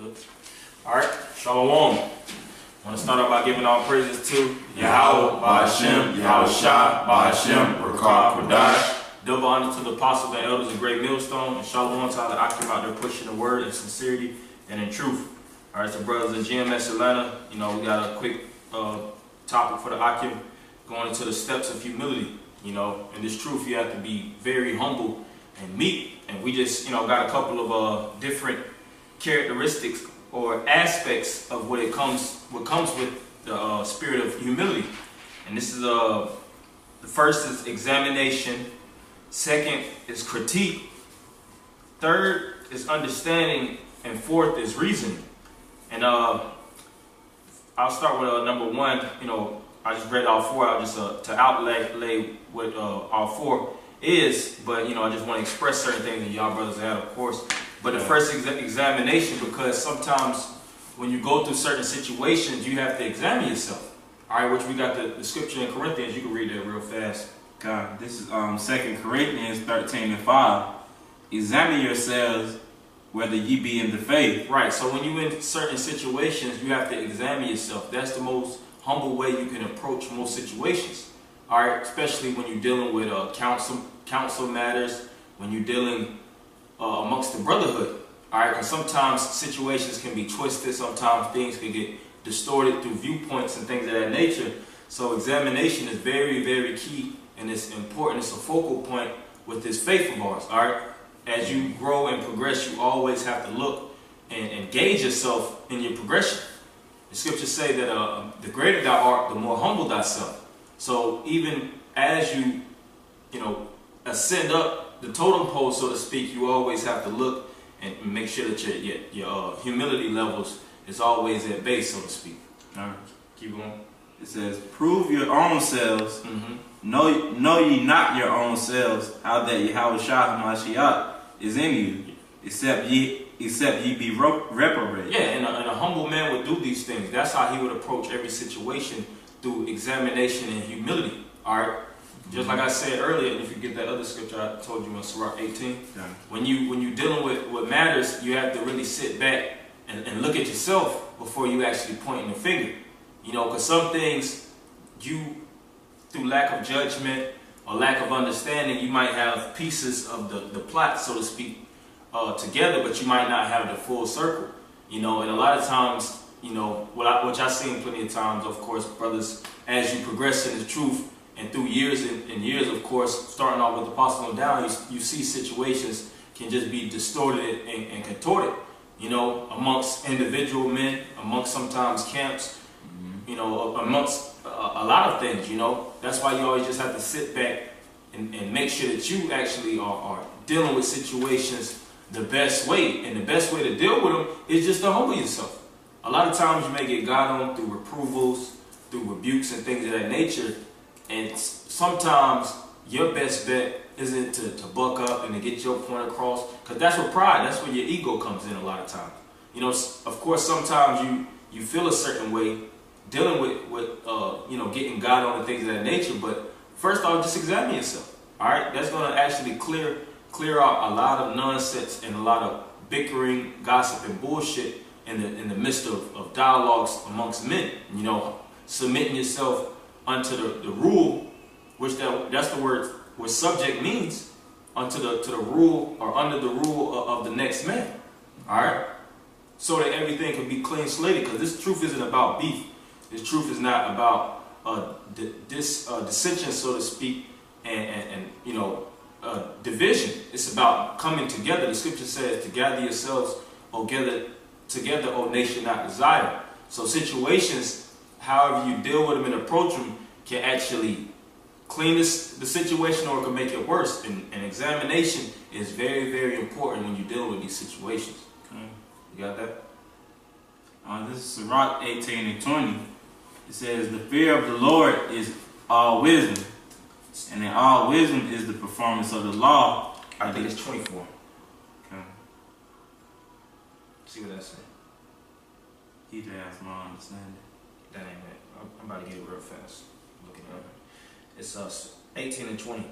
Good. All right, Shalom. I want to start off by giving all praises to Yahweh, Ba'Hashem, Yahushua, Ba'Hashem, Rakah, Kodash. Double honor to the apostles and elders of Great Millstone, and Shalom to all the Akim out there pushing the word in sincerity and in truth. All right, so brothers of GMS Atlanta, we got a quick topic for the Akim going into the steps of humility. In this truth, you have to be very humble and meek, and we just, got a couple of different characteristics or aspects of what comes with the spirit of humility. And this is the first is examination, second is critique, third is understanding, and fourth is reasoning. And I'll start with number one. I just read all four out just to outlay what all four is, but I just want to express certain things that y'all brothers have, of course. But the first examination, because sometimes when you go through certain situations, you have to examine yourself. All right, which we got the scripture in Corinthians. You can read that real fast. God, this is 2 Corinthians 13:5. Examine yourselves whether ye be in the faith. Right. So when you're in certain situations, you have to examine yourself. That's the most humble way you can approach most situations. All right, especially when you're dealing with counsel matters, when you're dealing amongst the brotherhood. All right, because sometimes situations can be twisted, sometimes things can get distorted through viewpoints and things of that nature. So examination is very, very key, and it's important. It's a focal point with this faith of ours. All right, as you grow and progress, you always have to look and gauge yourself in your progression. The scriptures say that the greater thou art, the more humble thyself. So even as you, ascend up the totem pole, so to speak, you always have to look and make sure that your humility levels is always at base, so to speak. All right, keep going. It says, "Prove your own selves. Know ye not your own selves, how that Yahushua HaMashiach is in you, except ye be reprobate." Yeah, and a humble man would do these things. That's how he would approach every situation, through examination and humility. All right. Just like I said earlier, and if you get that other scripture I told you in Sirach 18, when you're dealing with what matters, you have to really sit back and look at yourself before you actually pointing the finger. Because some things, through lack of judgment or lack of understanding, you might have pieces of the plot, so to speak, together, but you might not have the full circle. And a lot of times, which I've seen plenty of times, of course, brothers, as you progress in the truth, and through years and years, of course, starting off with the apostle on down, you see situations can just be distorted and contorted, amongst individual men, amongst sometimes camps, amongst a lot of things, That's why you always just have to sit back and make sure that you actually are dealing with situations the best way. And the best way to deal with them is just to humble yourself. A lot of times you may get got on through reprovals, through rebukes and things of that nature. And sometimes your best bet isn't to buck up and to get your point across, because that's what pride, that's where your ego comes in a lot of times. Of course, sometimes you feel a certain way dealing with getting God on and things of that nature. But first off, just examine yourself. All right, that's going to actually clear out a lot of nonsense and a lot of bickering, gossip, and bullshit in the midst of dialogues amongst men. Submitting yourself unto the rule, which that's the word what subject means, unto the rule or under the rule of the next man. All right, so that everything can be clean slated. Because this truth isn't about beef. This truth is not about dissension, so to speak, and division. It's about coming together. The scripture says, "To gather yourselves, together, O nation not desire." So situations, however you deal with them and approach them, can actually clean the situation, or it can make it worse. And examination is very, very important when you're dealing with these situations. Okay. You got that? This is Sirach 18:20. It says, "The fear of the Lord is all wisdom, and in all wisdom is the performance of the law." I think it's 24. Okay. See what that says. He that has more understanding. That ain't it. I'm about to get it real fast. Looking at it. It's 18 and 20.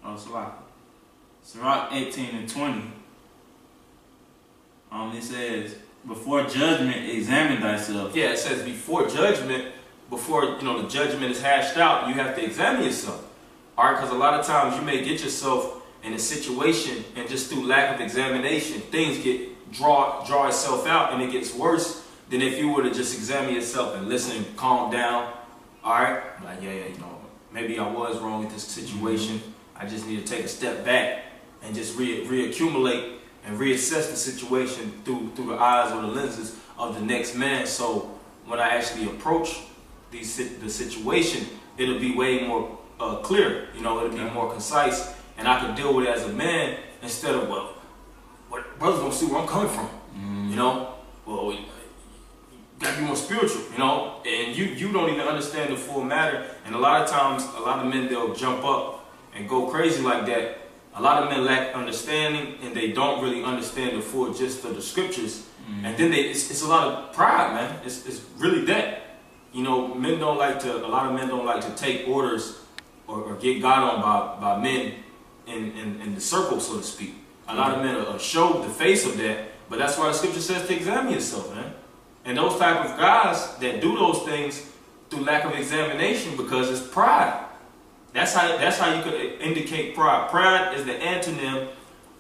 Oh, Sirach 18:20. It says, before judgment, examine thyself. Yeah, it says before judgment, before the judgment is hashed out, you have to examine yourself. All right, because a lot of times you may get yourself in a situation, and just through lack of examination, things draw itself out, and it gets worse than if you were to just examine yourself and listen and calm down. All right, like yeah, maybe I was wrong in this situation. I just need to take a step back and just reaccumulate and reassess the situation through the eyes or the lenses of the next man. So when I actually approach the situation, it'll be way more clear. It'll be more concise, and I can deal with it as a man instead of what brothers don't see where I'm coming from. Well, you gotta be more spiritual. And you don't even understand the full matter. And a lot of times, a lot of men, they'll jump up and go crazy like that. A lot of men lack understanding, and they don't really understand the full gist of the scriptures. And then it's a lot of pride, man. It's really that. A lot of men don't like to take orders or get got on by men in the circle, so to speak. A lot of men show the face of that, but that's why the scripture says to examine yourself, man. And those type of guys that do those things through lack of examination, because it's pride. That's how you could indicate pride. Pride is the antonym,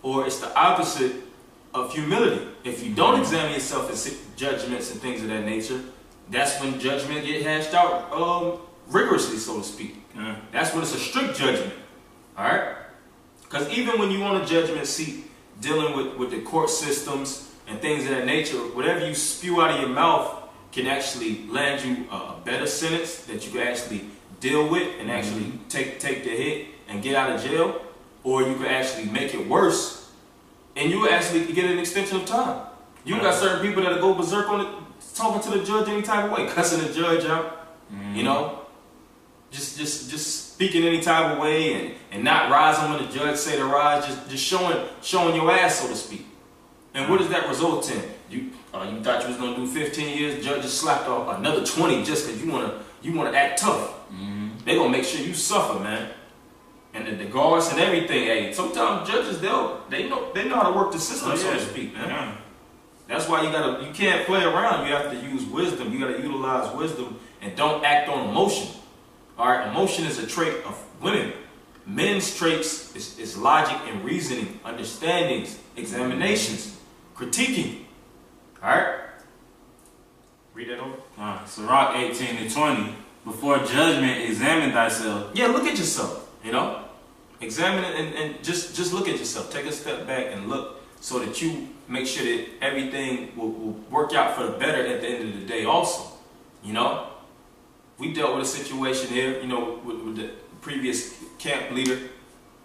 or it's the opposite of humility. If you don't examine yourself in judgments and things of that nature, that's when judgment get hashed out rigorously, so to speak. That's when it's a strict judgment. All right? Because even when you're on a judgment seat dealing with the court systems and things of that nature, whatever you spew out of your mouth can actually land you a better sentence that you can actually deal with and actually take the hit and get out of jail, or you could actually make it worse and you actually get an extension of time. You got certain people that go berserk on it, talking to the judge any type of way, cussing the judge out, just speaking any type of way and not rising when the judge say to rise, just showing your ass, so to speak. And what does that result in? You thought you was gonna do 15 years, judge just slapped off another 20 just because you wanna act tough. They gonna make sure you suffer, man. And the guards and everything. Hey, sometimes judges they know how to work the system, so to speak, man. Yeah. That's why you can't play around. You have to use wisdom. You gotta utilize wisdom and don't act on emotion. All right, emotion is a trait of women. Men's traits is logic and reasoning, understandings, examinations, critiquing. All right, read that over. Sirach 18:20. Before judgment, examine thyself. Yeah, look at yourself. Examine it and just look at yourself. Take a step back and look, so that you make sure that everything will work out for the better at the end of the day. Also, we dealt with a situation here, with the previous camp leader,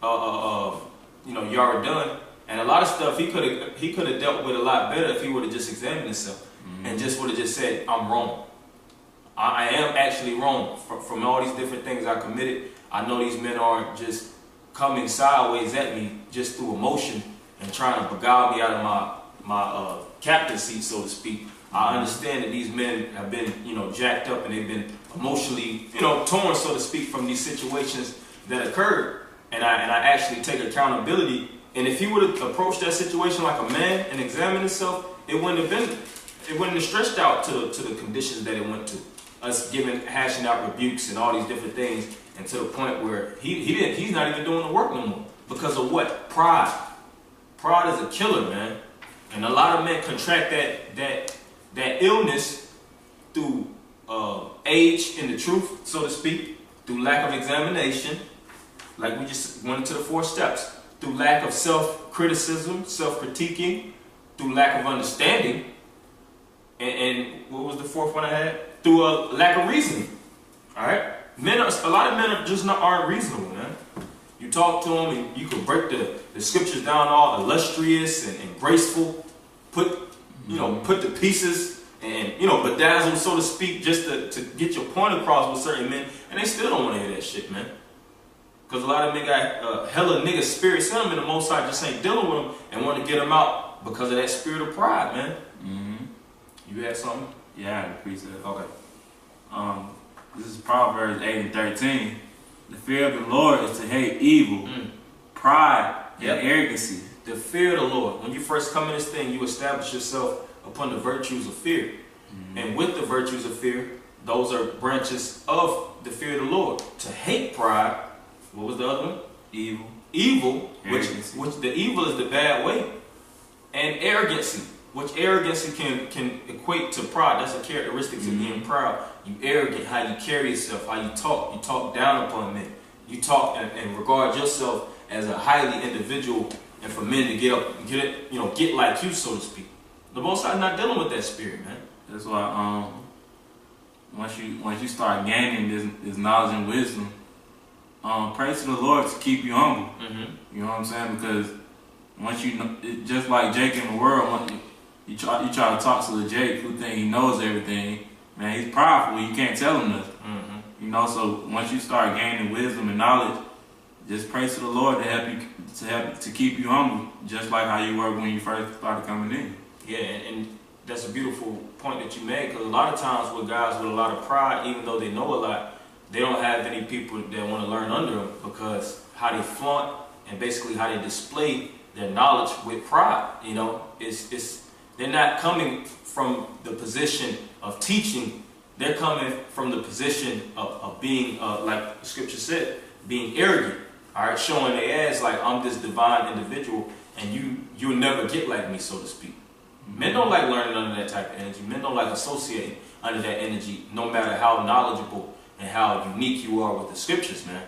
Yara Dunn, and a lot of stuff he could have dealt with a lot better if he would have just examined himself and just would have just said, I'm wrong. I am actually wrong from all these different things I committed. I know these men aren't just coming sideways at me just through emotion and trying to beguile me out of my captain seat, so to speak. I understand that these men have been, jacked up, and they've been emotionally, torn, so to speak, from these situations that occurred. And I actually take accountability. And if he would have approached that situation like a man and examined himself, it wouldn't have stretched out to the conditions that it went to. Us hashing out rebukes and all these different things, and to the point where he's not even doing the work no more. Because of what? Pride. Pride is a killer, man. And a lot of men contract that illness through age in the truth, so to speak, through lack of examination, like we just went into the 4 steps, through lack of self-criticism, self-critiquing, through lack of understanding, and what was the 4th one I had? Through a lack of reasoning. All right, a lot of men aren't reasonable, man. You talk to them and you can break the scriptures down all illustrious and graceful, put the pieces and bedazzle, so to speak, just to get your point across with certain men, and they still don't want to hear that shit, man. Because a lot of men got hella nigga spirits in them, and the Most High just ain't dealing with them and want to get them out because of that spirit of pride, man. You had something? Yeah, I had a precept. Okay. This is Proverbs 8:13. The fear of the Lord is to hate evil, pride, and arrogancy, the fear of the Lord. When you first come in this thing, you establish yourself upon the virtues of fear. And with the virtues of fear, those are branches of the fear of the Lord. To hate pride, what was the other one? Evil. Evil, which Arrogancy. the evil is the bad way. And arrogancy, which arrogancy can equate to pride. That's the characteristics of being proud. You arrogant, how you carry yourself, how you talk down upon men. You talk and regard yourself as a highly individual, and for men to get like you, so to speak. The Most High not dealing with that spirit, man. That's why once you start gaining this knowledge and wisdom, pray to the Lord to keep you humble. You know what I'm saying? Because once you know, just like Jake in the world, you try to talk to the Jake who think he knows everything. Man, he's prideful. You can't tell him nothing. You know, so once you start gaining wisdom and knowledge, just pray to the Lord to help to keep you humble, just like how you were when you first started coming in. Yeah, and that's a beautiful point that you made, because a lot of times with guys with a lot of pride, even though they know a lot, they don't have any people that want to learn under them, because how they flaunt and basically how they display their knowledge with pride. You know, they're not coming from the position of teaching. They're coming from the position of being, like the scripture said, being arrogant. All right, showing their ass like I'm this divine individual, and you'll never get like me, so to speak. Men don't like learning under that type of energy. Men don't like associating under that energy, no matter how knowledgeable and how unique you are with the scriptures, man.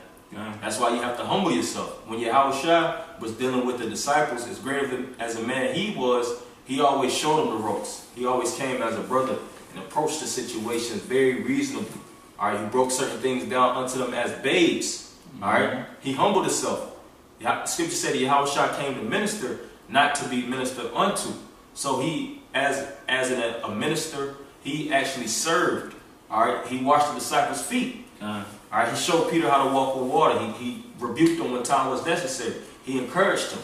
That's why you have to humble yourself. When Yahushua was dealing with the disciples, as great as a man he was, he always showed them the ropes. He always came as a brother and approached the situations very reasonably. All right, he broke certain things down unto them as babes. All right, he humbled himself. The scripture said that Yahushua came to minister, not to be ministered unto. So he, as a minister, he actually served. All right, he washed the disciples' feet. All right, he showed Peter how to walk on water. He rebuked them when time was necessary. He encouraged them.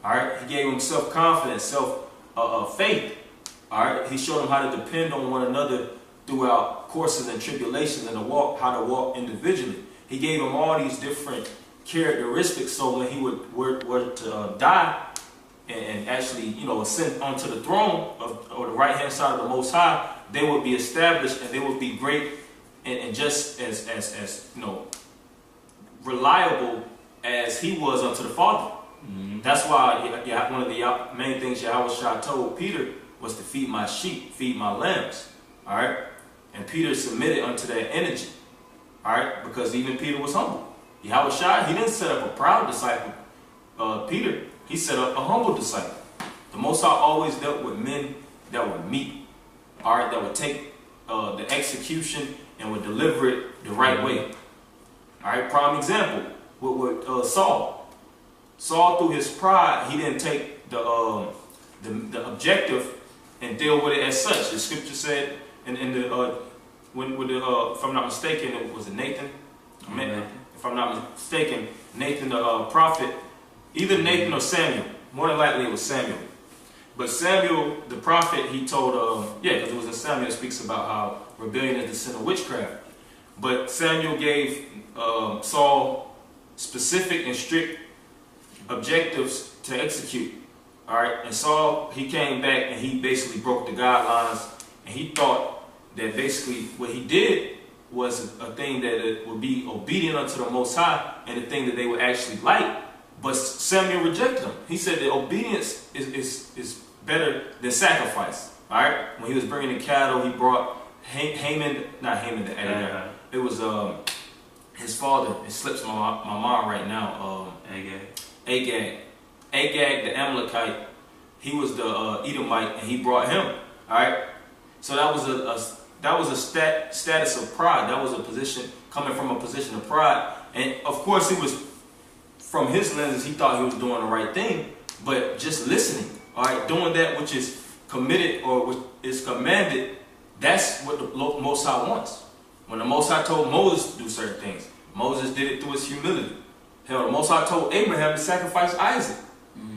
All right, he gave them self-confidence, faith. All right, he showed them how to depend on one another throughout courses and tribulations, and how to walk individually. He gave them all these different characteristics, so when he were to die and actually, ascend onto the throne or the right-hand side of the Most High, they would be established and they would be great and just as reliable as he was unto the Father. That's why one of the main things Yahushua told Peter was to feed my sheep, feed my lambs. All right, and Peter submitted unto that energy. All right, because even Peter was humble. Yahushua, he didn't set up a proud disciple. Peter, he set up a humble disciple. The Most High always dealt with men that would meet, all right, that would take the execution and would deliver it the right way. All right, prime example with Saul. Saul, through his pride, he didn't take the objective and deal with it as such. The scripture said, if I'm not mistaken, it was Nathan. If I'm not mistaken, Nathan the prophet, either Nathan or Samuel. More than likely it was Samuel. But Samuel, the prophet, he told, because it was in Samuel, it speaks about how rebellion is the sin of witchcraft. But Samuel gave Saul specific and strict objectives to execute. All right, and Saul, he came back and he basically broke the guidelines, and he thought that basically what he did was a thing that it would be obedient unto the Most High and a thing that they would actually like. But Samuel rejected him. He said that obedience is better than sacrifice. All right, when he was bringing the cattle, he brought not Haman the Agag. It was his father. It slips my mind right now. Agag the Amalekite. He was the Edomite, and he brought him. All right, so that was a status of pride. That was a position coming from a position of pride, and of course, he was from his lenses. He thought he was doing the right thing, but just listening, all right, doing that which is committed or which is commanded. That's what the Most High wants. When the Most High told Moses to do certain things, Moses did it through his humility. Hell, the Most High told Abraham to sacrifice Isaac.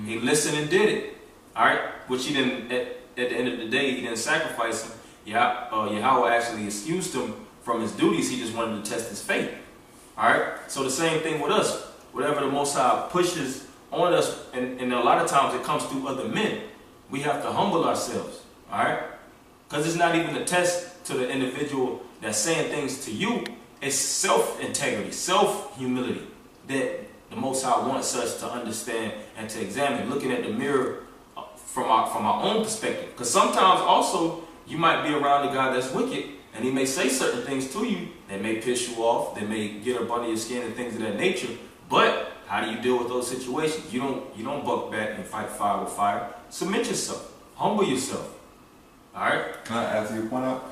He listened and did it. All right, which he didn't. At the end of the day, he didn't sacrifice him. Yahweh actually excused him from his duties. He just wanted to test his faith. All right, so the same thing with us. Whatever the Most High pushes on us, and a lot of times it comes through other men. We have to humble ourselves, all right? Because it's not even a test to the individual that's saying things to you. It's self-integrity, self-humility that the Most High wants us to understand and to examine, looking at the mirror from our own perspective. Because sometimes also you might be around a guy that's wicked, and he may say certain things to you that may piss you off, that may get up under your skin and things of that nature. But how do you deal with those situations? You don't buck back and fight fire with fire. Submit yourself. Humble yourself. All right? Can I add to your point out?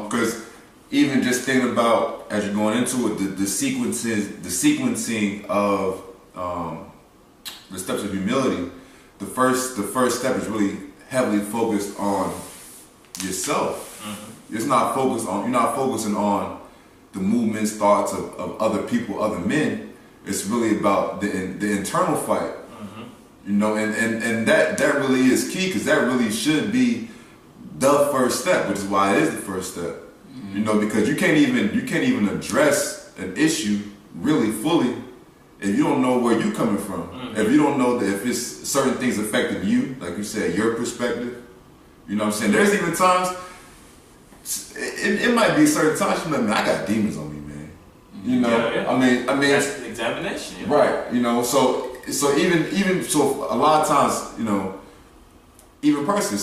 Because even just thinking about, as you're going into it, the sequencing of the steps of humility, the first step is really heavily focused on yourself. Mm-hmm. You're not focusing on the movements, thoughts of other people, other men. It's really about the internal fight. Mm-hmm. You know, and that really is key, because that really should be the first step, which is why it is the first step. Mm-hmm. You know, because you can't even address an issue really fully if you don't know where you're coming from. Mm-hmm. If you don't know that if it's certain things affecting you, like you said, your perspective. You know what I'm saying? There's even times, it might be certain times you're like, man, I got demons on me, man. You know, yeah. I mean, that's the examination, yeah. Right? You know, so even a lot of times, you know, even personally,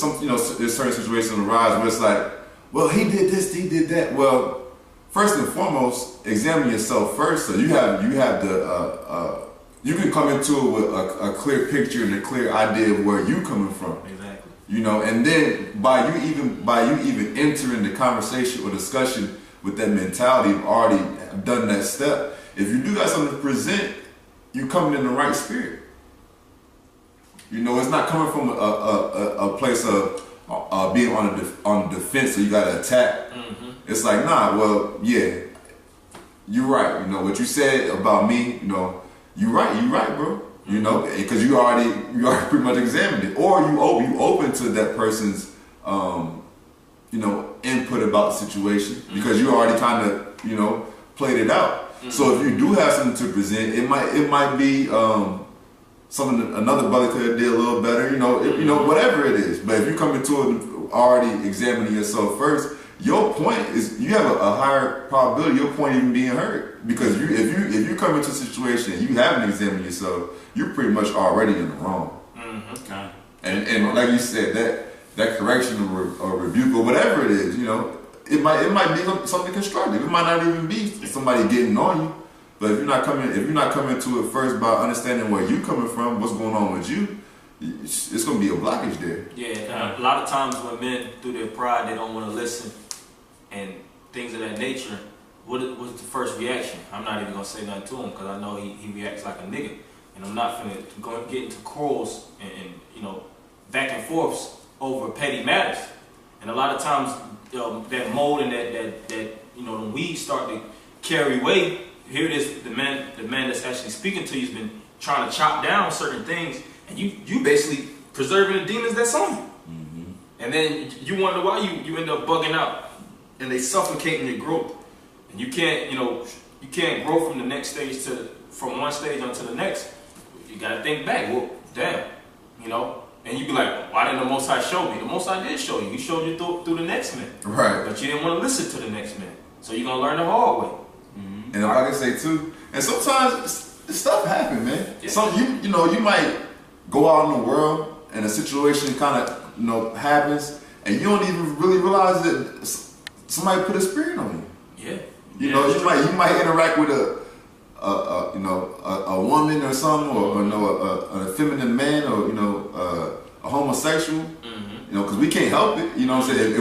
there's certain situations arise where it's like, well, he did this, he did that. Well, first and foremost, examine yourself first, so you have the you can come into it with a clear picture and a clear idea of where you coming from. Exactly. You know, and then by you even entering the conversation or discussion with that mentality, you've already done that step. If you do got something to present, you coming in the right spirit. You know, it's not coming from a place of being on the defense, so you got to attack. Mm-hmm. It's like, nah, well, yeah, you're right. You know what you said about me. You know, you're right, bro. You know, because you already pretty much examined it, or you open to that person's input about the situation, because you already kind of played it out. Mm-hmm. So if you do have something to present, it might be something another brother could have did a little better. Whatever it is. But if you come into it already examining yourself first, your point is, you have a higher probability your point even being heard, because if you come into a situation and you haven't examined yourself, you're pretty much already in the wrong. Mm-hmm. Okay. And like you said, that correction or rebuke or whatever it is, it might be something constructive. It might not even be somebody getting on you. But if you're not coming to it first by understanding where you coming from, what's going on with you, it's going to be a blockage there. Yeah, a lot of times when men, through their pride, they don't want to listen and things of that nature. What's the first reaction? I'm not even going to say nothing to him, because I know he reacts like a nigga. And I'm not going to get into quarrels and back and forths over petty matters. And a lot of times that mold and that the weeds start to carry weight. Here it is, the man that's actually speaking to you has been trying to chop down certain things, and you basically preserving the demons that's on you. Mm-hmm. And then you wonder why you end up bugging out, and they suffocating your growth. And you can't grow from the next stage from one stage onto the next. You gotta think back. Well, damn, and you be like, why didn't the Most High show me? The Most High did show you. He showed you through the next man. Right. But you didn't want to listen to the next man, so you're gonna learn the hard way. Mm-hmm. And if I can say too, and sometimes stuff happens, man. Yeah. So you might go out in the world and a situation kind of happens, and you don't even really realize that somebody put a spirit on you. Yeah. You might interact with a woman or something, or a feminine man, or a homosexual. Mm-hmm. Because we can't help it. You know what I'm saying?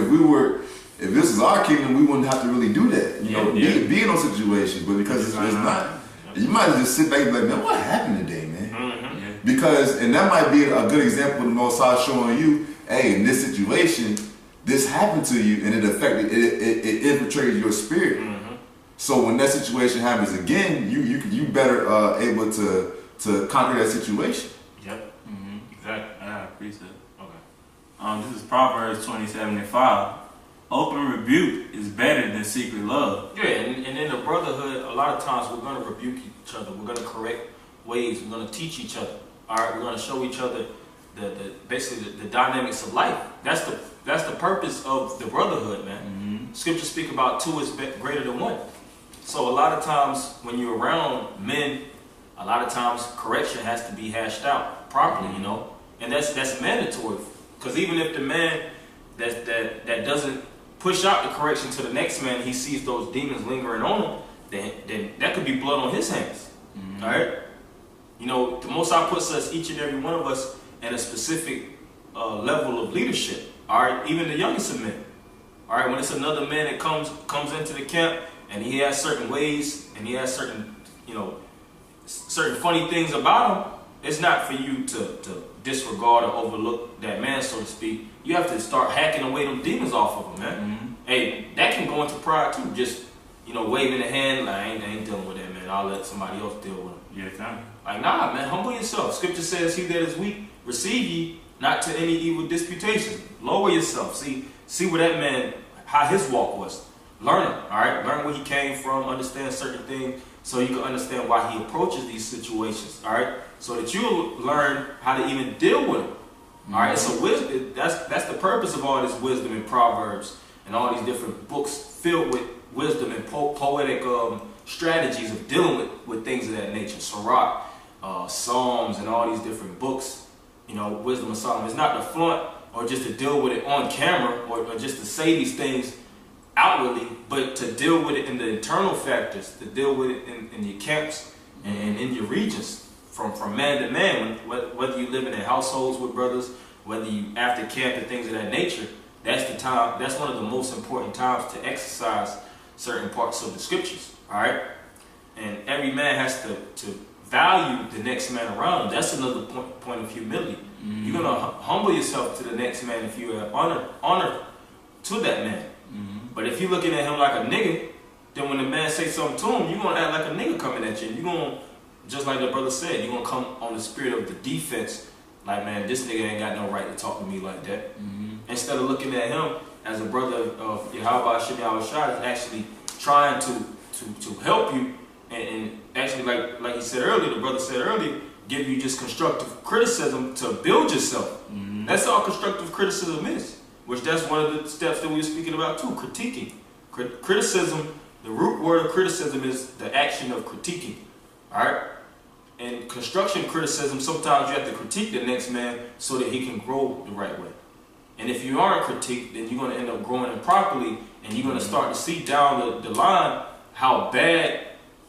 If this is our kingdom, we wouldn't have to really do that. Be in those situations. But because it's not, you might just sit back and be like, man, what happened today, man? Mm-hmm. Yeah. Because, and that might be a good example of the Most High showing you, hey, in this situation, this happened to you, and it infiltrated your spirit. Mm-hmm. So when that situation happens again, you better able to conquer that situation. Yep. Mm-hmm. Exactly. I appreciate it. Okay. This is Proverbs 20:75. Open rebuke is better than secret love. Yeah, and in the brotherhood, a lot of times we're going to rebuke each other. We're going to correct ways. We're going to teach each other. All right, we're gonna show each other basically the dynamics of life. That's the purpose of the brotherhood, man. Mm-hmm. Scripture speak about two is greater than one. So a lot of times when you're around men, a lot of times correction has to be hashed out properly, you know, and that's mandatory. Because even if the man that doesn't push out the correction to the next man, he sees those demons lingering on him, then that could be blood on his hands. Mm-hmm. All right, you know, the Most High puts us, each and every one of us, in a specific level of leadership. All right, even the youngest of men. All right, when it's another man that comes into the camp and he has certain ways and he has certain, you know, certain funny things about him, it's not for you to disregard or overlook that man, so to speak. You have to start hacking away them demons off of him, man. Mm-hmm. Hey, that can go into pride too. Just, you know, waving the hand, like, I ain't dealing with that, man. I'll let somebody else deal with him. Yeah, kind Like, nah, man, humble yourself. Scripture says, he that is weak, receive ye not to any evil disputation. Lower yourself. See where that man, how his walk was. Learn it, all right? Learn where he came from, understand certain things, so you can understand why he approaches these situations, all right? So that you'll learn how to even deal with them, all right? So wisdom, that's the purpose of all this wisdom in Proverbs and all these different books filled with wisdom and poetic strategies of dealing with things of that nature. Sirach, Psalms, and all these different books, you know, Wisdom of Solomon. It's not to flaunt or just to deal with it on camera or just to say these things outwardly, but to deal with it in the internal factors, to deal with it in your camps and in your regions, from man to man, whether you live in households with brothers, whether you after camp and things of that nature. That's the time. That's one of the most important times to exercise certain parts of the scriptures. All right, and every man has to value the next man around him. That's another point of humility. Mm-hmm. You're gonna humble yourself to the next man if you have honor to that man. Mm-hmm. But if you're looking at him like a nigga, then when the man say something to him, you're gonna act like a nigga coming at you. You're gonna, just like the brother said, you're gonna come on the spirit of the defense. Like, man, this nigga ain't got no right to talk to me like that. Mm-hmm. Instead of looking at him as a brother of Yahweh Shem Yahushua, is actually trying to help you and actually, like he said earlier, the brother said earlier, give you just constructive criticism to build yourself. Mm-hmm. That's all constructive criticism is, which that's one of the steps that we were speaking about too, critiquing. Criticism, the root word of criticism is the action of critiquing. All right? And construction criticism, sometimes you have to critique the next man so that he can grow the right way. And if you aren't critiqued, then you're going to end up growing improperly, and you're going to start to see down the line how bad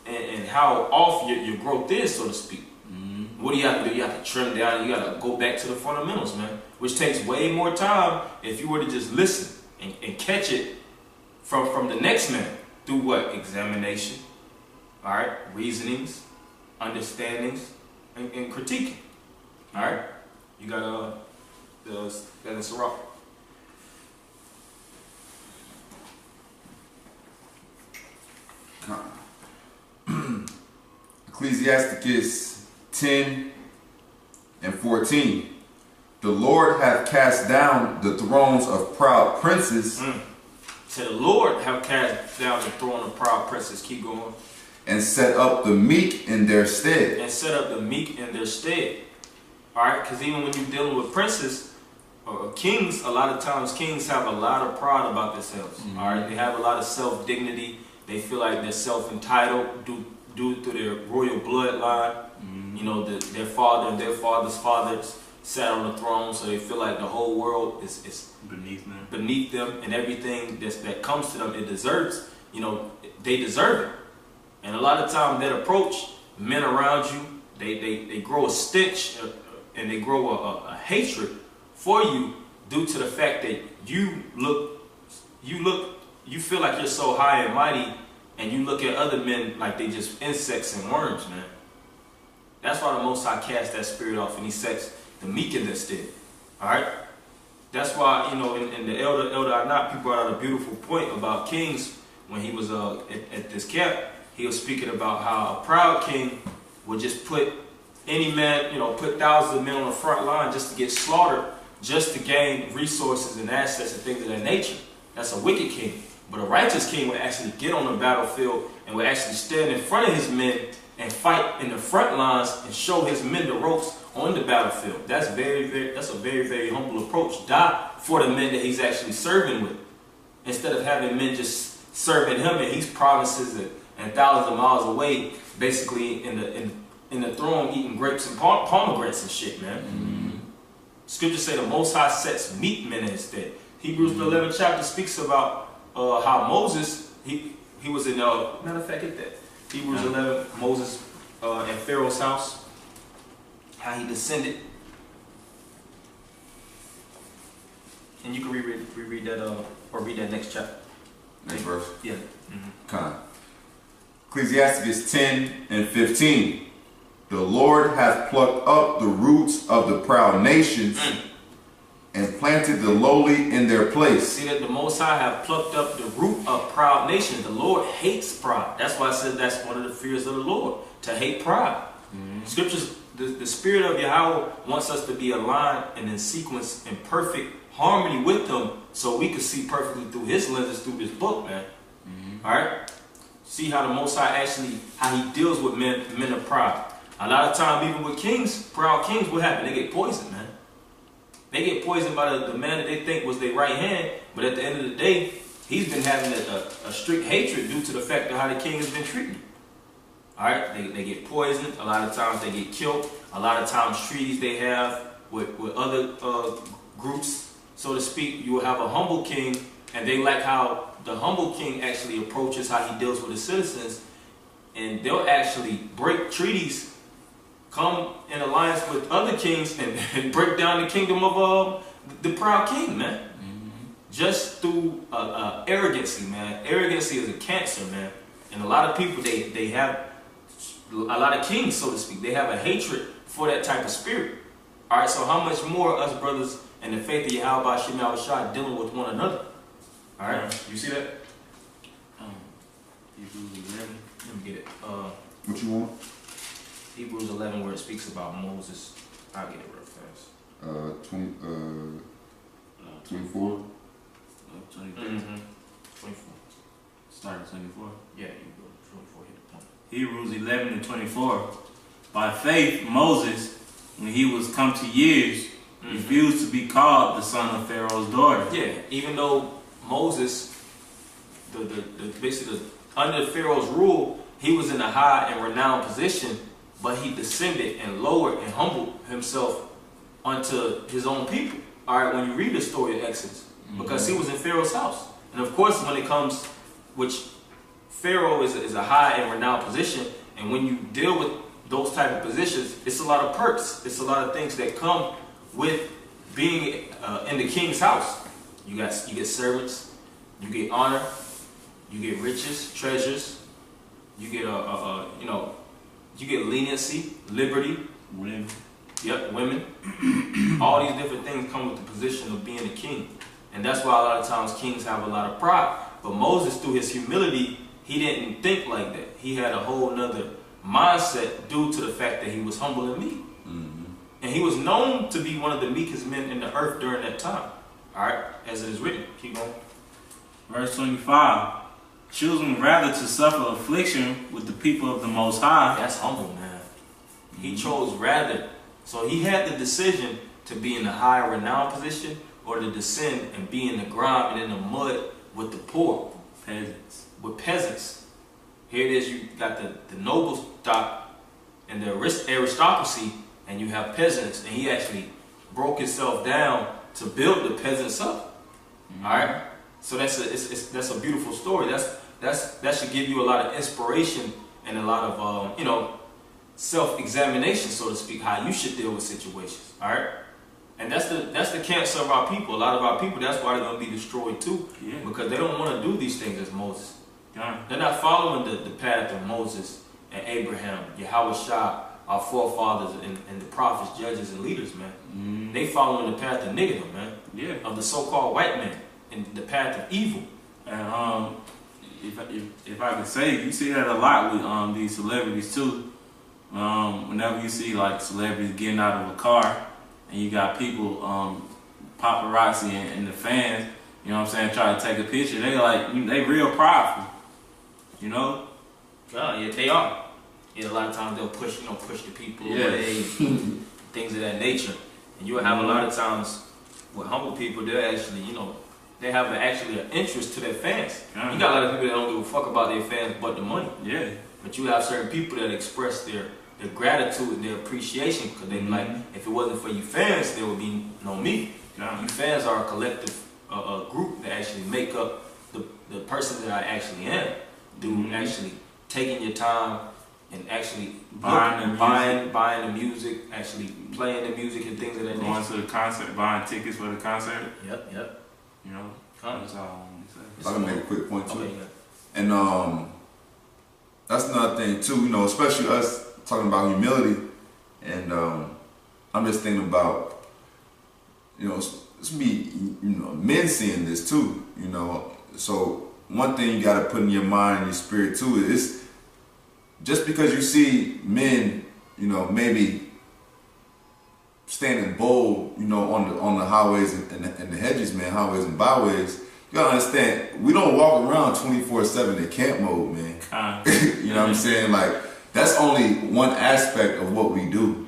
and how off your growth is, so to speak. Mm-hmm. What do you have to do? You have to trim down, and you got to go back to the fundamentals, man, which takes way more time if you were to just listen and catch it from the next man through what? Examination, all right, reasonings, understandings, and critiquing. All right, you got the Sirach. Ecclesiasticus 10 and 14. The Lord hath cast down the thrones of proud princes. So the Lord have cast down the throne of proud princes. Keep going. And set up the meek in their stead. And set up the meek in their stead. Alright, because even when you're dealing with princes or kings, a lot of times kings have a lot of pride about themselves. Mm-hmm. Alright, they have a lot of self-dignity. They feel like they're self-entitled due to their royal bloodline. Mm-hmm. You know, their father and their father's fathers sat on the throne, so they feel like the whole world is beneath them, and everything that comes to them, it deserves. You know, they deserve it. And a lot of times that approach, men around you, they grow a stench and they grow a hatred for you due to the fact that you feel like you're so high and mighty, and you look at other men like they just insects and worms, man. That's why the Most High cast that spirit off, and he sets the meek in their stead. All right. That's why, you know, in the Elder Anat, people brought out a beautiful point about kings when he was at this camp. He was speaking about how a proud king would just put any man, you know, put thousands of men on the front line just to get slaughtered, just to gain resources and assets and things of that nature. That's a wicked king. But a righteous king would actually get on the battlefield and would actually stand in front of his men and fight in the front lines and show his men the ropes on the battlefield. That's a very, very humble approach. Die for the men that he's actually serving with, instead of having men just serving him and he's provinces and thousands of miles away, basically in the throne eating grapes and pomegranates and shit, man. Mm-hmm. Scriptures say the Most High sets meek men instead. Hebrews the 11th chapter speaks about how Moses, he was in, matter of fact, get that. Hebrews 11, Moses in Pharaoh's house, how he descended. And you can reread that, or read that next chapter. Next verse. Yeah. Kind. Ecclesiastes 10 and 15. The Lord hath plucked up the roots of the proud nations and planted the lowly in their place. See that the Most High have plucked up the root of proud nations. The Lord hates pride. That's why I said that's one of the fears of the Lord, to hate pride. Scriptures, the Spirit of Yahweh wants us to be aligned and in sequence in perfect harmony with Him, so we can see perfectly through His lenses through this book, man. All right. See how the Most High actually, how He deals with men of pride. A lot of time, even with kings, proud kings, what happen? They get poisoned, man. They get poisoned by the man that they think was their right hand, but at the end of the day, he's been having a strict hatred due to the fact of how the king has been treated. All right, they get poisoned. A lot of times they get killed. A lot of times treaties they have with other groups, so to speak. You will have a humble king, and they like how the humble king actually approaches how he deals with his citizens, and they'll actually break treaties, come in alliance with other kings, and break down the kingdom of the proud king, man. Just through arrogancy, man. Arrogancy is a cancer, man. And a lot of people, they have, a lot of kings, so to speak, they have a hatred for that type of spirit. All right, so how much more us brothers in the faith of Yahweh Shem Yahushua dealing with one another? All right, you see that? Hebrews 11. Let me get it. What you want? Hebrews 11, where it speaks about Moses. I'll get it real fast. 24. 24. 24. Start at 24. Yeah, you go 24. Hit the point. Hebrews 11 and 24. By faith, Moses, when he was come to years, refused to be called the son of Pharaoh's daughter. Yeah, even though Moses, basically under Pharaoh's rule, he was in a high and renowned position, but he descended and lowered and humbled himself unto his own people. All right, when you read the story of Exodus, because he was in Pharaoh's house. And of course, when it comes, which Pharaoh is a high and renowned position, and when you deal with those type of positions, it's a lot of perks. It's a lot of things that come with being in the king's house. You get servants, you get honor, you get riches, treasures, you get you get leniency, liberty, Women. yep, women. All these different things come with the position of being a king. And that's why a lot of times kings have a lot of pride. But Moses, through his humility, he didn't think like that. He had a whole nother mindset due to the fact that he was humble and meek. And he was known to be one of the meekest men in the earth during that time. All right, as it is written. Keep going. Verse 25. Choosing rather to suffer affliction with the people of the Most High. That's humble, man. He chose rather. So he had the decision to be in the high renowned position or to descend and be in the grime and in the mud with the poor. Peasants. With peasants. Here it is, you got the noble stock and the aristocracy, and you have peasants, and he actually broke himself down to build the peasants up. All right? So that's a beautiful story. That should give you a lot of inspiration and a lot of self-examination, so to speak, how you should deal with situations. All right, and that's the cancer of our people. A lot of our people, that's why they're gonna be destroyed too, because they don't want to do these things as Moses. They're not following the path of Moses and Abraham, Yahweh Shah, our forefathers, and the prophets, judges, and leaders, man. They following the path of niggerdom, man. Yeah, of the so-called white man. And the path of evil. And if I could say, you see that a lot with these celebrities too. Whenever you see like celebrities getting out of a car, and you got people, paparazzi and the fans, you know what I'm saying, try to take a picture. They real prideful, you know. Yeah, they are. Yeah, a lot of times they'll push the people away, things of that nature. And you'll have a lot of times with humble people, they're actually, you know, they have actually an interest to their fans. You got a lot of people that don't give a fuck about their fans but the money. Yeah. But you have certain people that express their gratitude and their appreciation because they be like, if it wasn't for you fans, there would be no me. You fans are a collective group that actually make up the person that I actually am. Dude, actually taking your time and actually buying the music, actually playing the music and things of that nature. Going to the concert, buying tickets for the concert. Yep. You know, that's all I want to say. If I can make a quick point too. Okay, yeah. And that's another thing too, you know, especially us talking about humility. And I'm just thinking about, you know, it's me, you know, men seeing this too, you know. So one thing you got to put in your mind, your spirit too, is just because you see men, you know, maybe standing bold, you know, on the highways and the hedges, man, highways and byways, you gotta understand, we don't walk around 24/7 in camp mode, man. You know what I'm saying? Like, that's only one aspect of what we do.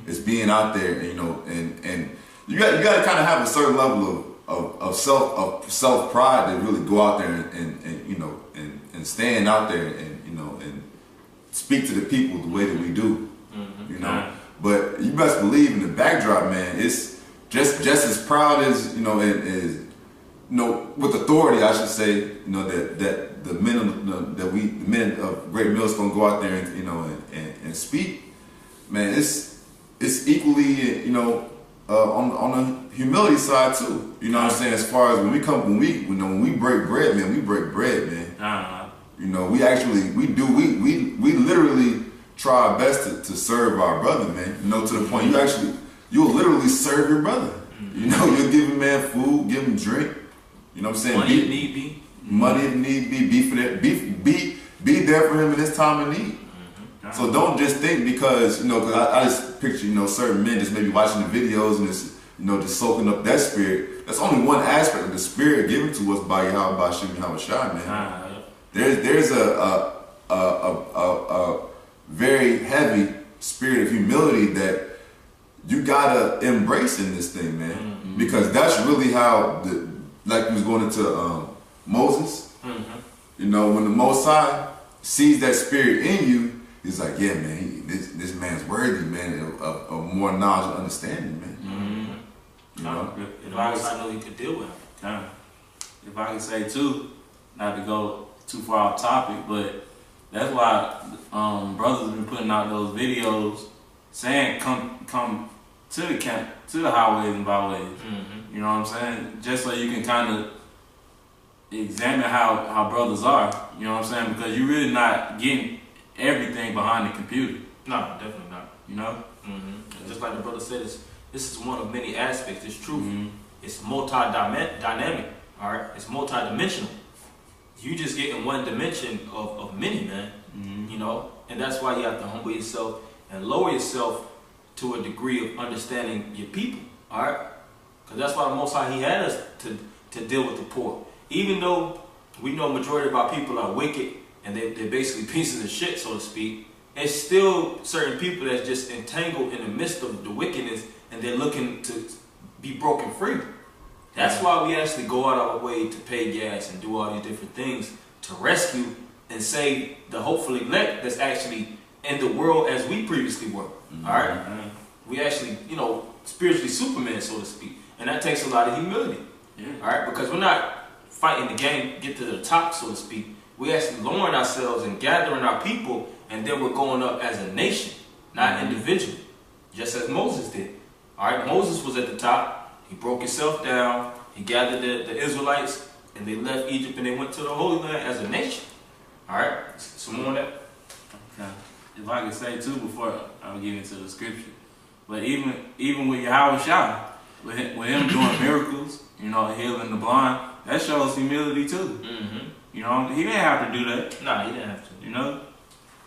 Is being out there, you know, and you got to kind of have a certain level of self pride to really go out there and you know and stand out there and you know and speak to the people the way that we do, you know. But you best believe in the backdrop, man. It's just as proud as you know as you know with authority, I should say, you know that the men of Great Millstone go out there and you know and speak, man. It's equally you know on the humility side too. You know what I'm saying? As far as when we break bread, man, we break bread, man. You know, we literally try our best to serve our brother, man. You know, to the point you'll literally serve your brother. You know, you'll give him man food, give him drink. You know what I'm saying? Money if need be. Money if need be. Be for that. Be there for him in his time of need. So don't just think because, you know, because I just picture, you know, certain men just maybe watching the videos and just, you know, just soaking up that spirit. That's only one aspect of the spirit given to us by Yahweh Shem Yahawashi, man. There's a very heavy spirit of humility that you gotta embrace in this thing, man. Because that's really how like we was going into Moses. You know, when the Most High sees that spirit in you, he's like, yeah, man, this man's worthy, man, of more knowledge and understanding, man. You know? And I know he could deal with him. If I could say too, not to go too far off topic, but that's why brothers have been putting out those videos saying come to the camp, to the highways and byways. You know what I'm saying? Just so you can kind of examine how brothers are. You know what I'm saying? Because you're really not getting everything behind the computer. No, definitely not. You know? Just like the brother said, this is one of many aspects. It's true. It's multi-dynamic. All right? It's multi-dimensional. You just get in one dimension of many, man. You know? And that's why you have to humble yourself and lower yourself to a degree of understanding your people. All right? Because that's why the Most High, He had us to deal with the poor. Even though we know majority of our people are wicked and they're basically pieces of shit, so to speak, there's still certain people that's just entangled in the midst of the wickedness and they're looking to be broken free. That's why we actually go out our way to pay gas and do all these different things to rescue and save the hopeful elect that's actually in the world as we previously were. All right? We actually, you know, spiritually Superman, so to speak. And that takes a lot of humility. All right? Because we're not fighting the game, get to the top, so to speak. We're actually lowering ourselves and gathering our people, and then we're going up as a nation, not individually, just as Moses did. All right? Moses was at the top. He broke himself down. He gathered the Israelites, and they left Egypt, and they went to the Holy Land as a nation. All right? Some more on that? Okay. If I could say too before I get into the scripture, but even with Yahawashi, with him doing miracles, you know, healing the blind, that shows humility too. You know, he didn't have to do that. No, he didn't have to. You know,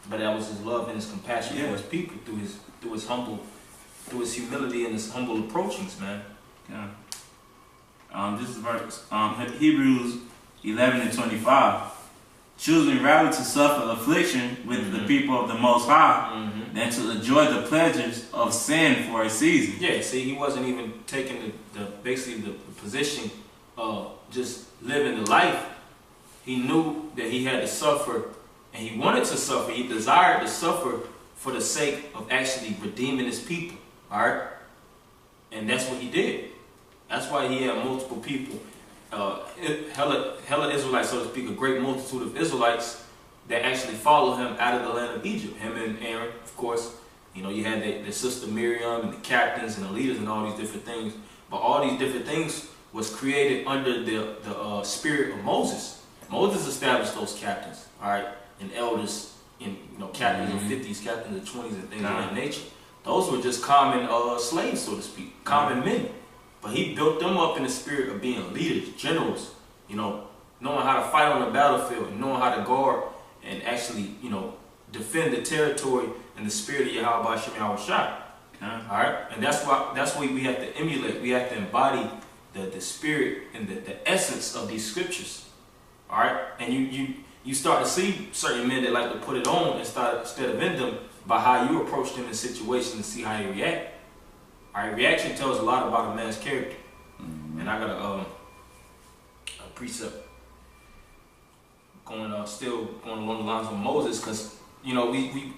but that was his love and his compassion for his people through his humility and his humble approachings, man. This is verse Hebrews 11:25. choosing rather to suffer affliction with the people of the Most High than to enjoy the pleasures of sin for a season. Yeah, see, he wasn't even taking basically the position of just living the life. He knew that he had to suffer, and he wanted to suffer. He desired to suffer for the sake of actually redeeming his people. All right? And that's what he did. That's why he had multiple people. Hella Israelites, so to speak, a great multitude of Israelites that actually followed him out of the land of Egypt. Him and Aaron, of course. You know, you had the sister Miriam and the captains and the leaders and all these different things. But all these different things was created under the spirit of Moses. Moses established those captains, all right, and elders, and captains of 50s, captains of 20s, and things of that nature. Those were just common slaves, so to speak, common men. But he built them up in the spirit of being leaders, generals, knowing how to fight on the battlefield, and knowing how to guard and actually, defend the territory in the spirit of Yahweh Shem Yahushua. All right, and that's what we have to emulate. We have to embody the spirit and the essence of these scriptures. All right, and you start to see certain men that like to put it on instead of in them by how you approach them in situations and see how they react. All right, reaction tells a lot about a man's character. And I got a precept still going along the lines of Moses, because we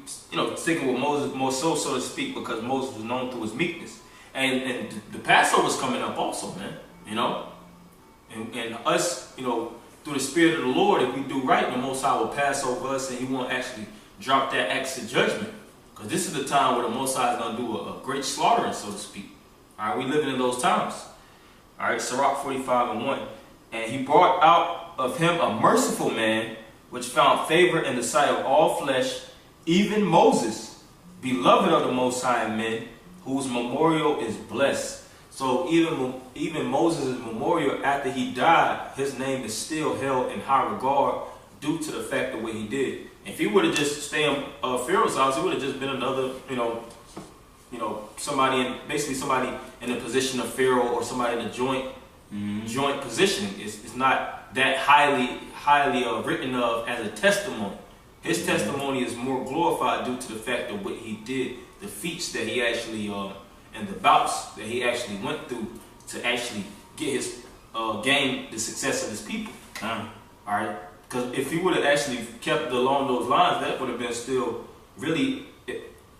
sticking with Moses more so to speak, because Moses was known through his meekness, and the Passover is coming up also, man. And us, through the Spirit of the Lord, if we do right, the Most High will pass over us, and He won't actually drop that axe of judgment. Because this is the time where the Most High is going to do a great slaughtering, so to speak. All right, we living in those times. All right, Sirach 45:1. And he brought out of him a merciful man, which found favor in the sight of all flesh, even Moses, beloved of the Most High men, whose memorial is blessed. So even Moses' memorial, after he died, his name is still held in high regard due to the fact of what he did. If he would have just stayed in Pharaoh's house, he would have just been another, somebody in the position of Pharaoh, or somebody in a joint position. It's not that highly written of as a testimony. His testimony is more glorified due to the fact of what he did, the feats that he actually and the bouts that he actually went through to actually get his gain the success of his people. All right, because if he would have actually kept along those lines, that would have been still really,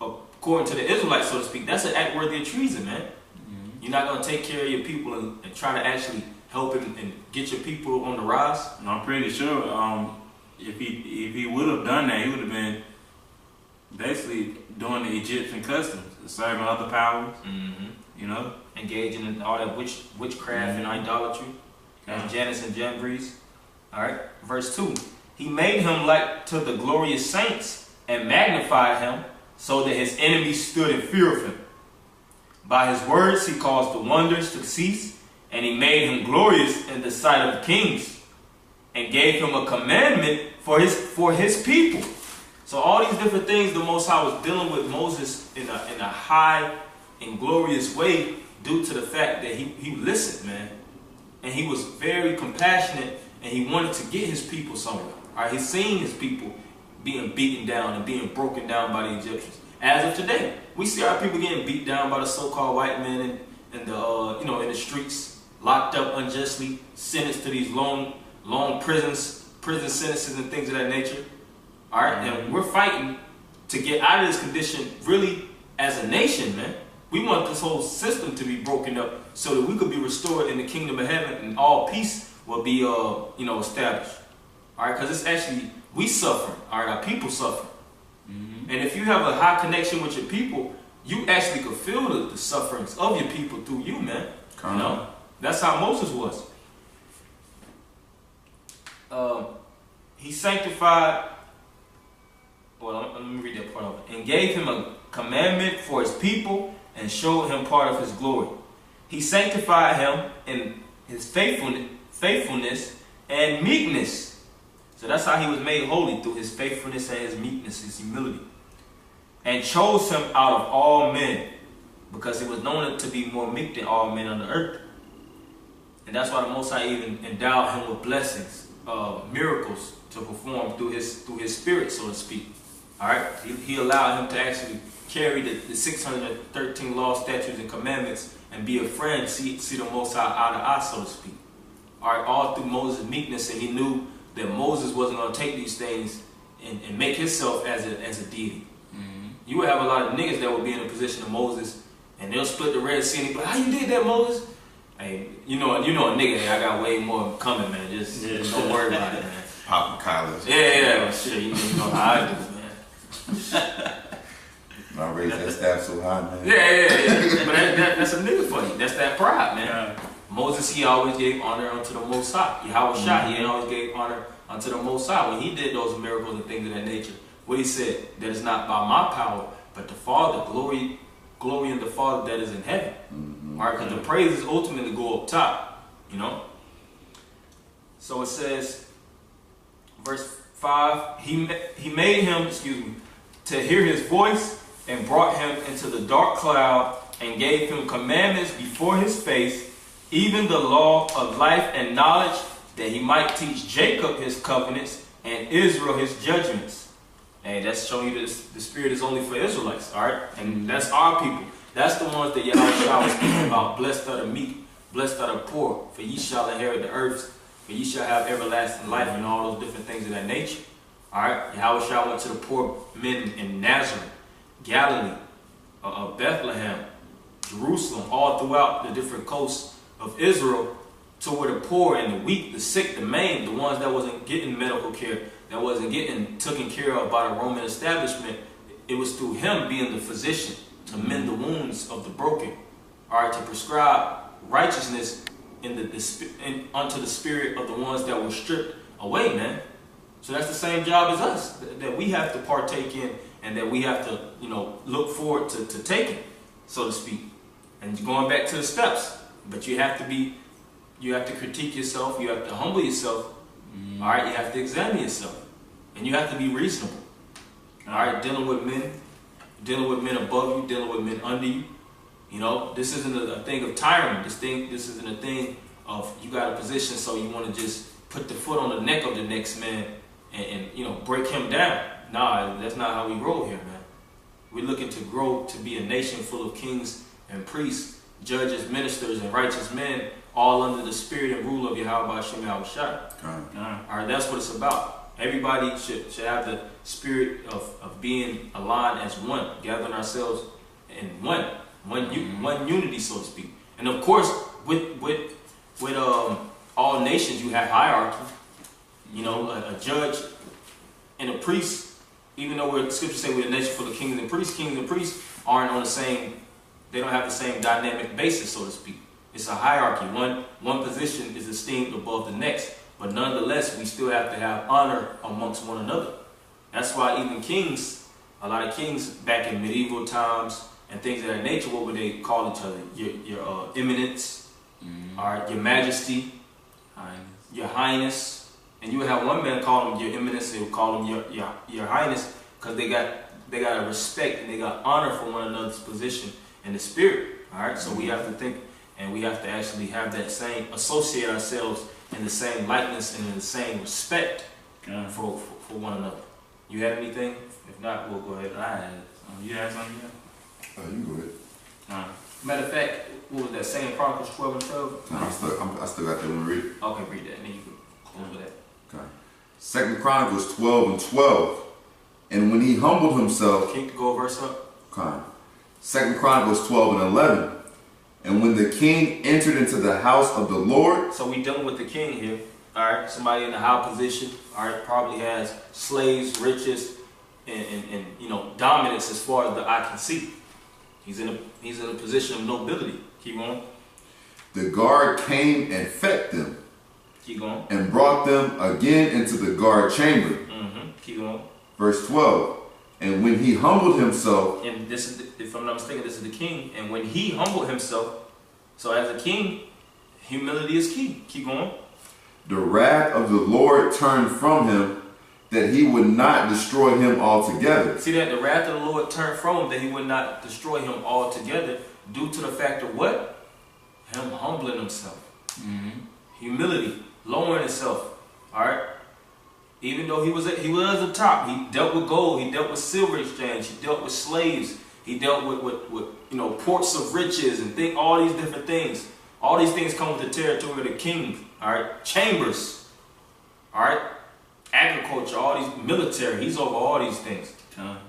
according to the Israelites, so to speak, that's an act worthy of treason, man. You're not going to take care of your people and try to actually help him and get your people on the rise. And I'm pretty sure if he would have done that, he would have been basically doing the Egyptian customs, serving other powers, engaging in all that witchcraft and idolatry, as Janus and Jambres. All right, verse 2. He made him like to the glorious saints and magnified him, so that his enemies stood in fear of him. By his words he caused the wonders to cease, and he made him glorious in the sight of kings, and gave him a commandment for his people. So all these different things the Most High was dealing with Moses in a high and glorious way, due to the fact that he listened, man. And he was very compassionate, and he wanted to get his people somewhere. All right, he's seen his people being beaten down and being broken down by the Egyptians. As of today, we see our people getting beat down by the so-called white men in the streets, locked up unjustly, sentenced to these long prison sentences and things of that nature. All right, and we're fighting to get out of this condition, really, as a nation, man. We want this whole system to be broken up so that we could be restored in the kingdom of heaven, and all peace will be established. All right, because it's actually, we suffer. All right, our people suffer. And if you have a high connection with your people, you actually could feel the sufferings of your people through you, man. That's how Moses was. He sanctified, let me read that part of it. And gave him a commandment for his people, and showed him part of his glory. He sanctified him in his faithfulness and meekness. So that's how he was made holy, through his faithfulness and his meekness, his humility. And chose him out of all men, because he was known to be more meek than all men on the earth. And that's why the Most High even endowed him with blessings. miracles to perform through his spirit, so to speak. All right, he allowed him to actually carry the 613 laws, statutes, and commandments, and be a friend, see the Most High eye to eye, so to speak. All right, all through Moses' meekness, and he knew that Moses wasn't going to take these things and make himself as a deity. You would have a lot of niggas that would be in a position of Moses, and they'll split the Red Sea. And they be like, how you did that, Moses? Hey, you know a nigga. Hey, I got way more coming, man. Just don't worry about it, man. Popping collars. Yeah, shit. You know how I do, man. I raised that staff so high, man. Yeah. But that's a nigga for you. That's that pride, man. Yeah. Moses, he always gave honor unto the Most High. Yahweh Shai, he always gave honor unto the Most High. When he did those miracles and things of that nature, what he said, that is not by my power, but the Father, glory in the Father that is in heaven. All right, because the praises ultimately go up top, you know. So it says, verse 5, he made him, to hear his voice, and brought him into the dark cloud, and gave him commandments before his face, even the law of life and knowledge, that he might teach Jacob his covenants and Israel his judgments. And that's showing you that the Spirit is only for Israelites, all right? And that's our people. That's the ones that Yahweh was speaking about. Blessed are the meek, blessed are the poor, for ye shall inherit the earth, for ye shall have everlasting life, and all those different things of that nature. All right? Yahweh went to the poor men in Nazareth, Galilee, Bethlehem, Jerusalem, all throughout the different coasts of Israel, to where the poor and the weak, the sick, the maimed, the ones that wasn't getting medical care, that wasn't getting taken care of by the Roman establishment, it was through him being the physician to mend the wounds of the broken, all right, to prescribe righteousness unto the spirit of the ones that were stripped away, man. So that's the same job as us that we have to partake in, and that we have to, look forward to taking, so to speak. And going back to the steps, but you have to critique yourself, you have to humble yourself, all right, you have to examine yourself, and you have to be reasonable, all right, dealing with men above you, dealing with men under you. This isn't a thing of tyrant. This isn't a thing of you got a position, so you want to just put the foot on the neck of the next man and break him down. Nah, that's not how we roll here, man. We're looking to grow to be a nation full of kings and priests, judges, ministers, and righteous men, all under the spirit and rule of Yahweh Hashem Yahweh Shai. All right, that's what it's about. Everybody should have the spirit of being aligned as one, gathering ourselves in one unity, so to speak. And of course, with all nations, you have hierarchy. A judge and a priest. Even though the scriptures say we're a nation full of kings and priests aren't on the same. They don't have the same dynamic basis, so to speak. It's a hierarchy. One position is esteemed above the next. But nonetheless, we still have to have honor amongst one another. That's why even kings, a lot of kings back in medieval times and things of that nature, what would they call each other? Your eminence, all right, your majesty, your highness. And you would have one man call them your eminence, they would call them your highness, because they got a respect and they got honor for one another's position in the spirit. All right, so we have to think, and we have to actually have that same, associate ourselves in the same likeness and in the same respect for one another. You have anything? If not, we'll go ahead. You have something? You can go ahead. Matter of fact, what was that? 2 Chronicles 12 and 12? No, I still got that one to read. Okay, read that, and then you can close with that. Okay. 2 Chronicles 12 and 12. And when he humbled himself. Can you go a verse up? Okay. 2 Chronicles 12 and 11. And when the king entered into the house of the Lord. So we dealing with the king here. All right. Somebody in a high position. All right. Probably has slaves, riches, and dominance as far as the eye can see. He's in a position of nobility. Keep going. The guard came and fed them. Keep going. And brought them again into the guard chamber. Keep going. Verse 12. And when he humbled himself. And this is, if I'm not mistaken, this is the king. And when he humbled himself, so as a king, humility is key. Keep going. The wrath of the Lord turned from him, that he would not destroy him altogether. See that? The wrath of the Lord turned from him, that he would not destroy him altogether, due to the fact of what? Him humbling himself. Humility, lowering himself. All right? Even though he was at the top, he dealt with gold, he dealt with silver exchange, he dealt with slaves, he dealt with ports of riches and all these different things. All these things come with the territory of the king. All right, chambers. All right, agriculture, all these military. He's over all these things.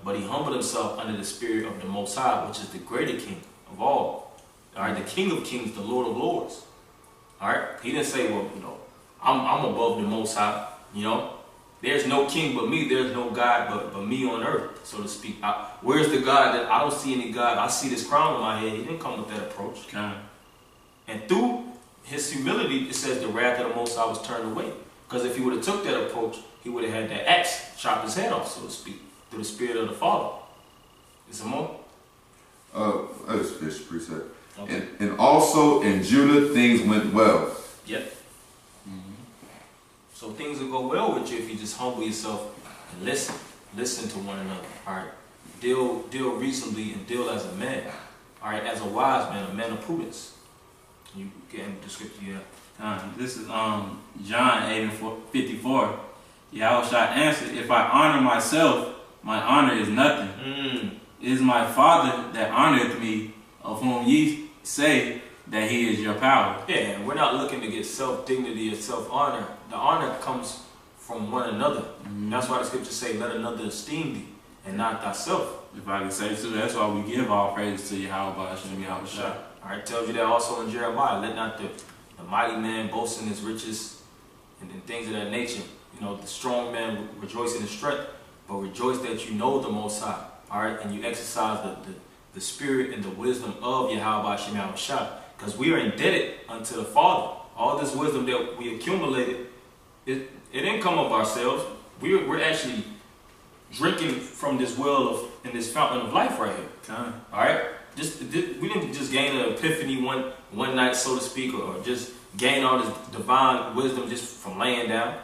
But he humbled himself under the spirit of the Most High, which is the greater king of all. All right, the King of Kings, the Lord of Lords. All right, he didn't say, well, I'm above the Most High. There's no king but me. There's no God but me on earth, so to speak. Where's the God that I don't see any God? I see this crown on my head. He didn't come with that approach. And through his humility, it says the wrath of the Most High was turned away. Because if he would have took that approach, he would have had that axe chop his head off, so to speak, through the spirit of the Father. Is there more? Let's finish the precept. Okay. And also in Judah things went well. Yep. So things will go well with you if you just humble yourself and listen to one another. All right, deal reasonably and deal as a man. All right, as a wise man, a man of prudence. You get the scripture here. This is John 8:54. Yahushua answered, "If I honor myself, my honor is nothing. It is my Father that honoreth me, of whom ye say that he is your power." Yeah, we're not looking to get self-dignity or self-honor. The honor comes from one another. That's why the scriptures say, let another esteem thee and not thyself. If I can say so, that's why we give all praise to Yahweh Hashem Yahushua. All right, tells you that also in Jeremiah. Let not the mighty man boast in his riches and things of that nature. The strong man rejoice in his strength, but rejoice that you know the Most High. All right, and you exercise the spirit and the wisdom of Yahweh Hashem Yahushua. Because we are indebted unto the Father. All this wisdom that we accumulated, it didn't come of ourselves. We're actually drinking from this well in this fountain of life right here. All right, we didn't just gain an epiphany one night, so to speak, or just gain all this divine wisdom just from laying down.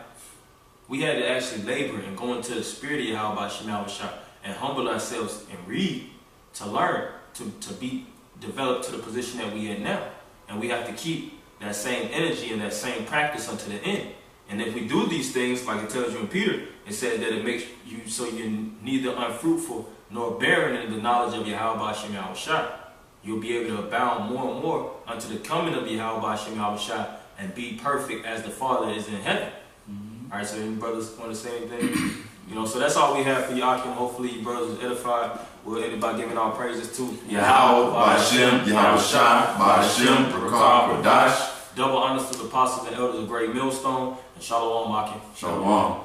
We had to actually labor and go into the spirit of Yahweh Shemawashah and humble ourselves and read to learn to be developed to the position that we in now. And we have to keep that same energy and that same practice unto the end. And if we do these things, like it tells you in Peter, it says that it makes you so you're neither unfruitful nor barren in the knowledge of Yahweh Hashem Yahushua. You'll be able to abound more and more unto the coming of Yahweh Hashem Yahushua and be perfect as the Father is in heaven. All right, so any brothers want to say anything? So that's all we have for you, Akim. Hopefully you brothers are edified. We'll end it by giving our praises to Yahweh, Hashem, Yahushua, Hashem, Barakah, Radash. Double honors to the apostles and elders of Great Millstone. And Shalom, Akim. Shalom.